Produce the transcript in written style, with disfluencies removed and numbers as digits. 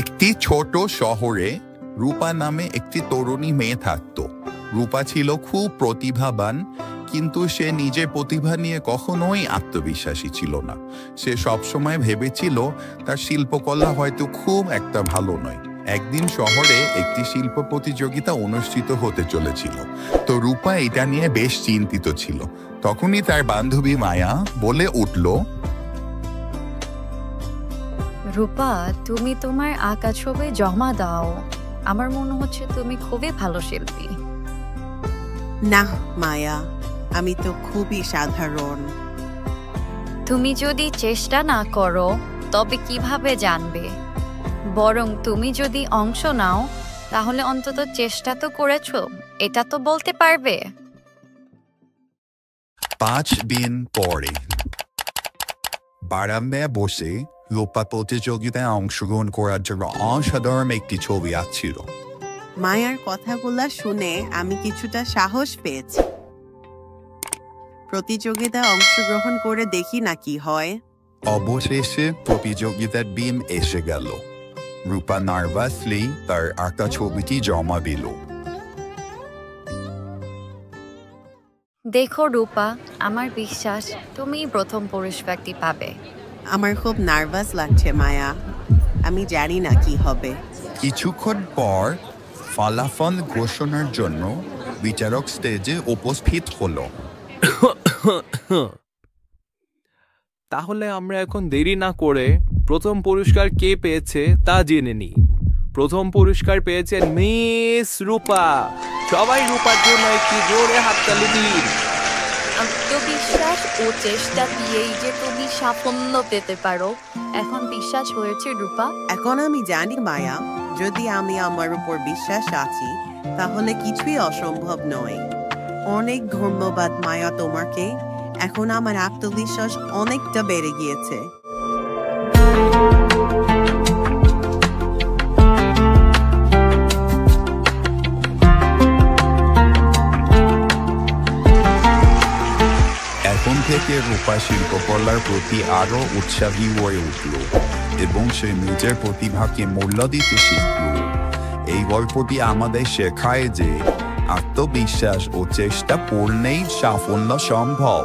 একটি ছোট শহরে রূপা নামে একটি তরুণী মেয়ে থাকত। রূপা ছিল খুব প্রতিভাবান, কিন্তু সে নিজের প্রতিভা নিয়ে কখনোই আত্মবিশ্বাসী ছিল না। সে সবসময় ভেবেছিল তার শিল্পকলা হয়তো খুব একটা ভালো নয়। একদিন শহরে একটি শিল্প প্রতিযোগিতা অনুষ্ঠিত হতে চলেছিল, তো রূপা এটা নিয়ে বেশ চিন্তিত ছিল। তখনই তার বান্ধবী মায়া বলে উঠল, রূপা, তুমি তোমার আঁকা ছবি জমা দাও। আমার মনে হচ্ছে তুমি খুবই ভালো শিল্পী। না মায়া, আমি তো খুবই সাধারণ। তুমি যদি চেষ্টা না করো তবে কিভাবে জানবে? বরং তুমি যদি অংশ নাও তাহলে অন্তত চেষ্টা তো করেছো, এটা তো বলতে পারবে। 5 দিন পরে বারান্দায় বসে রূপা প্রতিযোগিতায় অংশগ্রহণ করার জন্য অসাধারণ একটি ছবি আঁকছিল। মায়ার কথাগুলা শুনে আমি কিছুটা সাহস পেয়েছি। প্রতিযোগিতায় অংশগ্রহণ করে দেখি না কি হয়। অবশেষে প্রতিযোগিতার দিন এসে গেল। রূপা নার্ভাসলি তার আঁকা ছবিটি জমা দিল। দেখো রূপা, আমার বিশ্বাস তুমি প্রথম পুরস্কারটি পাবে। আমার খুব নার্ভাস লাগছে মায়া, আমি জানি না কি হবে। কিছুক্ষণ পর ফলাফল ঘোষণার জন্য বিচারক স্টেজে উপস্থিত হলো। তাহলে আমরা এখন দেরি না করে প্রথম পুরস্কার কে পেয়েছে তা জেনে নিই। প্রথম পুরস্কার পেয়েছেন মিস রূপা। সবাই রূপার জন্য একটি জোরে হাততালি দিন। আত্মবিশ্বাস ও চেষ্টা দিয়েই যে তুমি সাফল্য পেতে পারো, এখন বিশ্বাস হয়েছে রূপা। এখন আমি জানি মায়া, যদি আমি আমার উপর বিশ্বাস আছি তাহলে কিছুই অসম্ভব নয়। অনেক ধন্যবাদ মায়া তোমাকে, এখন আমার আত্মবিশ্বাস অনেকটা বেড়ে গিয়েছে। এখন থেকে রূপা শিল্পকলার প্রতি আরো উৎসাহী হয়ে উঠল এবং সে নিজের প্রতিভাকে মূল্য দিতে শিখল। এই গল্পটি আমাদের শেখায় যে আত্মবিশ্বাস ও চেষ্টা পূর্ণেই সাফল্য সম্ভব।